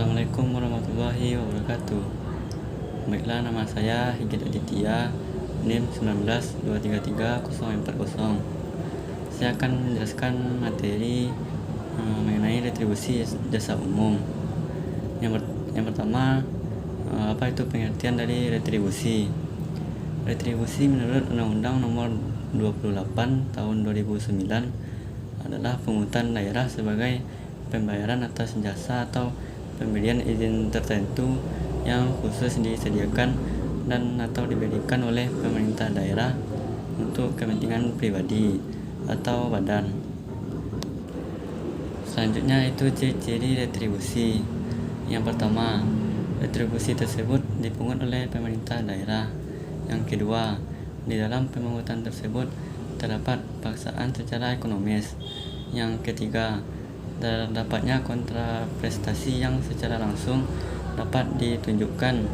Assalamualaikum warahmatullahi wabarakatuh. Baiklah, nama saya Higit Aditya, NIM 192333040. Saya akan menjelaskan materi mengenai retribusi jasa umum. Yang pertama, apa itu pengertian dari retribusi? Retribusi menurut Undang-Undang Nomor 28 Tahun 2009 adalah pungutan daerah sebagai pembayaran atas jasa atau pemberian izin tertentu yang khusus disediakan dan atau diberikan oleh pemerintah daerah untuk kepentingan pribadi atau badan. Selanjutnya itu ciri-ciri retribusi. Yang pertama, retribusi tersebut dipungut oleh pemerintah daerah. Yang kedua, di dalam pemungutan tersebut terdapat paksaan secara ekonomis. Yang ketiga, terdapatnya kontraprestasi yang secara langsung dapat ditunjukkan.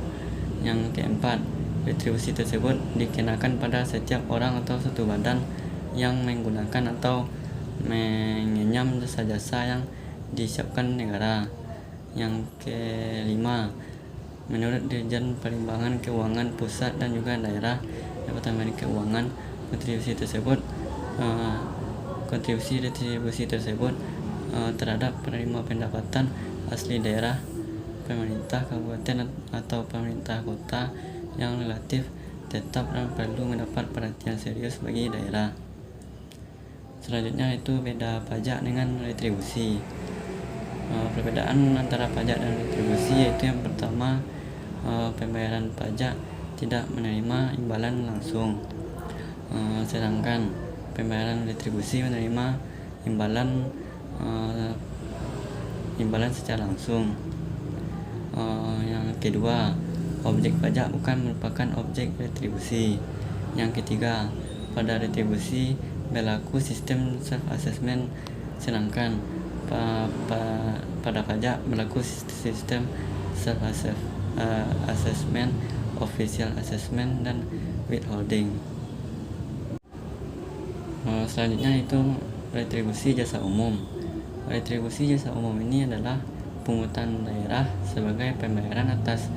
Yang keempat, retribusi tersebut dikenakan pada setiap orang atau satu badan yang menggunakan atau mengenyam jasa-jasa yang disiapkan negara. Yang kelima, menurut Dirjen Perimbangan Keuangan Pusat dan juga daerah Departemen Keuangan, kontribusi retribusi tersebut terhadap penerima pendapatan asli daerah, pemerintah kabupaten atau pemerintah kota yang relatif tetap dan perlu mendapat perhatian serius bagi daerah. Selanjutnya itu beda pajak dengan retribusi. Perbedaan antara pajak dan retribusi yaitu yang pertama, pembayaran pajak tidak menerima imbalan langsung, sedangkan pembayaran retribusi menerima imbalan secara langsung. Yang kedua, objek pajak bukan merupakan objek retribusi. Yang ketiga, pada retribusi berlaku sistem self-assessment, sedangkan pada pajak berlaku sistem self-assessment, official assessment, dan withholding. Selanjutnya itu retribusi jasa umum. Retribusi jasa umum ini adalah pungutan daerah sebagai pembayaran atas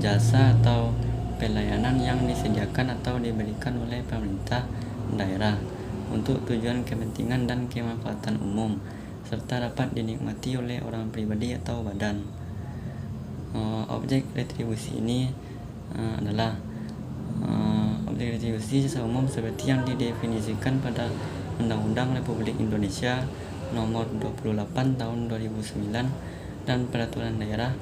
jasa atau pelayanan yang disediakan atau diberikan oleh pemerintah daerah untuk tujuan kepentingan dan kemanfaatan umum, serta dapat dinikmati oleh orang pribadi atau badan. Objek retribusi ini adalah objek retribusi jasa umum seperti yang didefinisikan pada Undang-Undang Republik Indonesia Nomor 28 Tahun 2009 dan Peraturan Daerah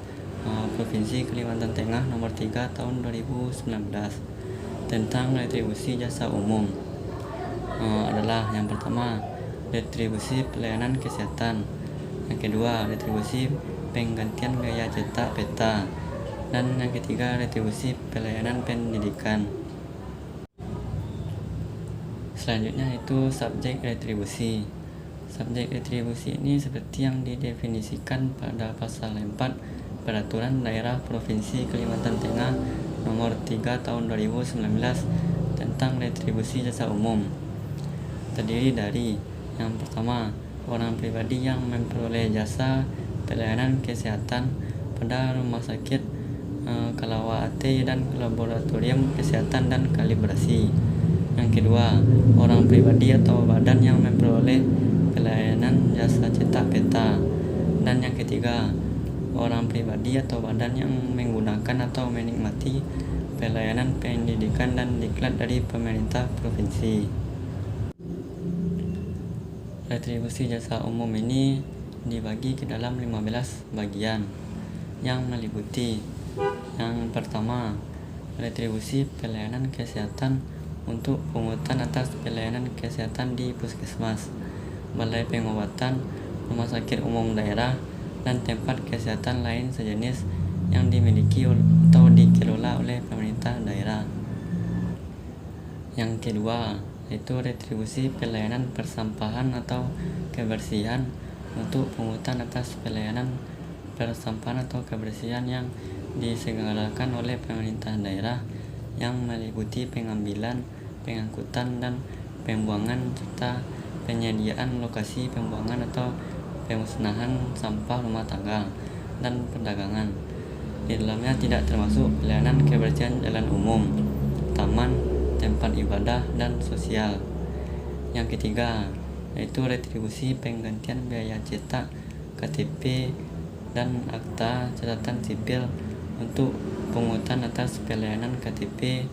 Provinsi Kalimantan Tengah Nomor 3 Tahun 2019 tentang retribusi jasa umum. Adalah yang pertama, retribusi pelayanan kesehatan. Yang kedua, retribusi penggantian biaya cetak peta. Dan yang ketiga, retribusi pelayanan pendidikan. Selanjutnya itu subjek retribusi. Subjek retribusi ini seperti yang didefinisikan pada pasal 4 Peraturan Daerah Provinsi Kalimantan Tengah Nomor 3 Tahun 2019 tentang retribusi jasa umum. Terdiri dari yang pertama, orang pribadi yang memperoleh jasa pelayanan kesehatan pada rumah sakit, Kalawate dan laboratorium kesehatan dan kalibrasi. Yang kedua, orang pribadi atau badan yang memperoleh pelayanan jasa cetak peta. Dan yang ketiga, orang pribadi atau badan yang menggunakan atau menikmati pelayanan pendidikan dan diklat dari pemerintah provinsi. Retribusi jasa umum ini dibagi ke dalam 15 bagian yang meliputi: yang pertama, retribusi pelayanan kesehatan untuk pungutan atas pelayanan kesehatan di puskesmas, balai pengobatan, rumah sakit umum daerah, dan tempat kesehatan lain sejenis yang dimiliki atau dikelola oleh pemerintah daerah. Yang kedua, yaitu retribusi pelayanan persampahan atau kebersihan untuk pungutan atas pelayanan persampahan atau kebersihan yang diselenggarakan oleh pemerintah daerah, yang meliputi pengambilan, pengangkutan, dan pembuangan serta penyediaan lokasi pembuangan atau pemusnahan sampah rumah tangga. dan perdagangan. Di dalamnya tidak termasuk pelayanan kebersihan jalan umum, taman, tempat ibadah, dan sosial. Yang ketiga, yaitu retribusi penggantian biaya cetak KTP dan akta catatan sipil untuk pungutan atas pelayanan KTP,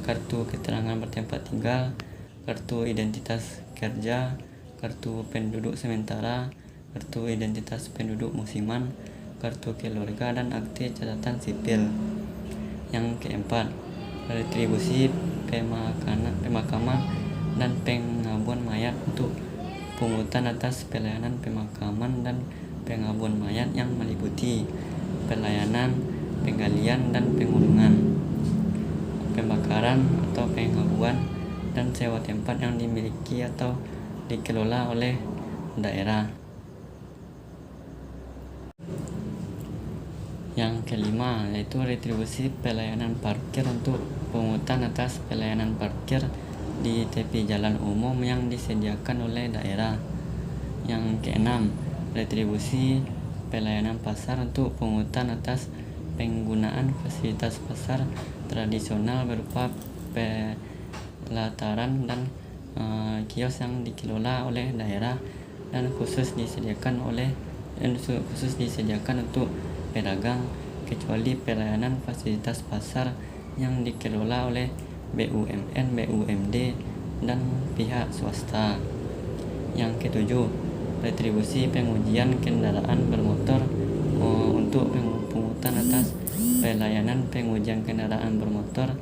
kartu keterangan bertempat tinggal, kartu identitas kerja, kartu penduduk sementara, kartu identitas penduduk musiman, kartu keluarga, dan akte catatan sipil. Yang keempat, retribusi pemakaman dan pengabuan mayat untuk pungutan atas pelayanan pemakaman dan pengabuan mayat yang meliputi pelayanan penggalian dan pengurungan, pembakaran atau pengabuan, dan sewa tempat yang dimiliki atau dikelola oleh daerah. Yang kelima, yaitu retribusi pelayanan parkir untuk pungutan atas pelayanan parkir di tepi jalan umum yang disediakan oleh daerah. Yang keenam, retribusi pelayanan pasar untuk pungutan atas penggunaan fasilitas pasar tradisional berupa pelataran dan kios yang dikelola oleh daerah dan khusus disediakan untuk pedagang, kecuali pelayanan fasilitas pasar yang dikelola oleh BUMN, BUMD, dan pihak swasta. Yang ketujuh, retribusi pengujian kendaraan bermotor untuk pungutan atas pelayanan pengujian kendaraan bermotor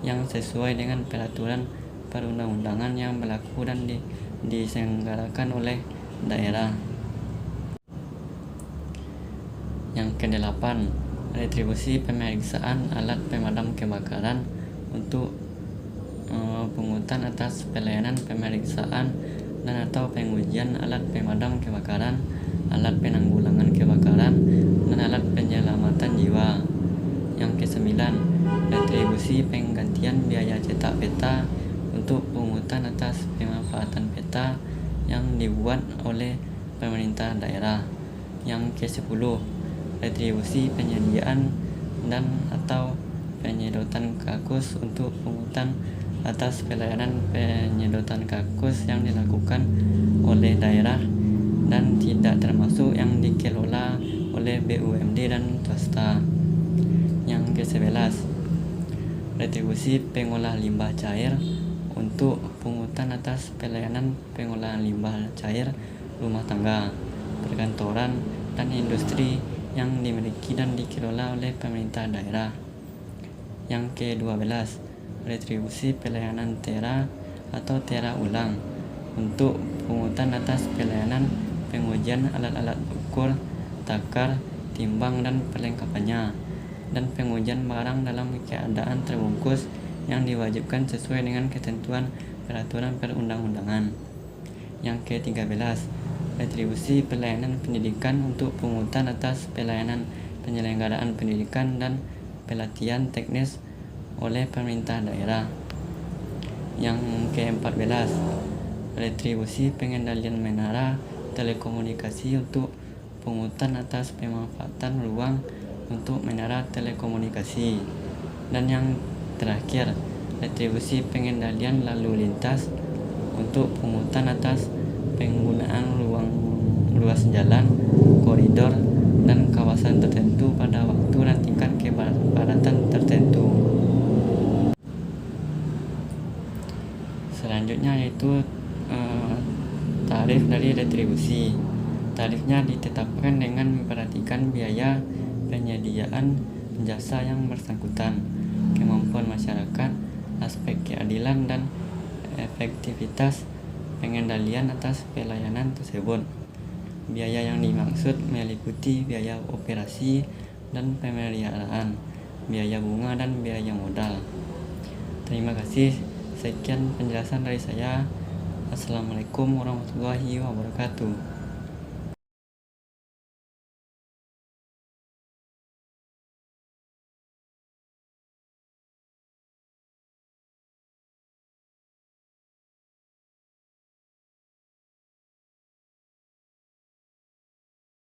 yang sesuai dengan peraturan perundang-undangan yang berlaku dan diselenggarakan oleh daerah. Yang kedelapan, retribusi pemeriksaan alat pemadam kebakaran untuk pungutan atas pelayanan pemeriksaan dan atau pengujian alat pemadam kebakaran, alat penanggulangan kebakaran, dan alat penyelamatan jiwa. Yang kesembilan, retribusi penggantian biaya cetak peta untuk pungutan atas pemanfaatan peta yang dibuat oleh pemerintah daerah. Yang ke-10, retribusi penyediaan dan atau penyedotan kakus untuk pungutan atas pelayanan penyedotan kakus yang dilakukan oleh daerah dan tidak termasuk yang dikelola oleh BUMD dan swasta. Yang ke-11, retribusi pengolah limbah cair untuk pungutan atas pelayanan pengolahan limbah cair rumah tangga, perkantoran, dan industri yang dimiliki dan dikelola oleh pemerintah daerah. Yang ke-12, retribusi pelayanan tera atau tera ulang untuk pungutan atas pelayanan pengujian alat-alat ukur, takar, timbang, dan perlengkapannya, dan pengujian barang dalam keadaan terbungkus yang diwajibkan sesuai dengan ketentuan peraturan perundang-undangan. Yang ke-13, retribusi pelayanan pendidikan untuk pungutan atas pelayanan penyelenggaraan pendidikan dan pelatihan teknis oleh pemerintah daerah. Yang ke-14, retribusi pengendalian menara telekomunikasi untuk pungutan atas pemanfaatan ruang untuk menara telekomunikasi. Dan yang terakhir, retribusi pengendalian lalu lintas untuk pungutan atas penggunaan ruas jalan, koridor, dan kawasan tertentu pada waktu dan tingkat kepadatan tertentu. Selanjutnya yaitu tarif dari retribusi. Tarifnya ditetapkan dengan memperhatikan biaya penyediaan jasa yang bersangkutan, kemampuan masyarakat, aspek keadilan, dan efektivitas pengendalian atas pelayanan tersebut. Biaya yang dimaksud meliputi biaya operasi dan pemeliharaan, biaya bunga, dan biaya modal. Terima kasih. Sekian penjelasan dari saya. Assalamualaikum warahmatullahi wabarakatuh.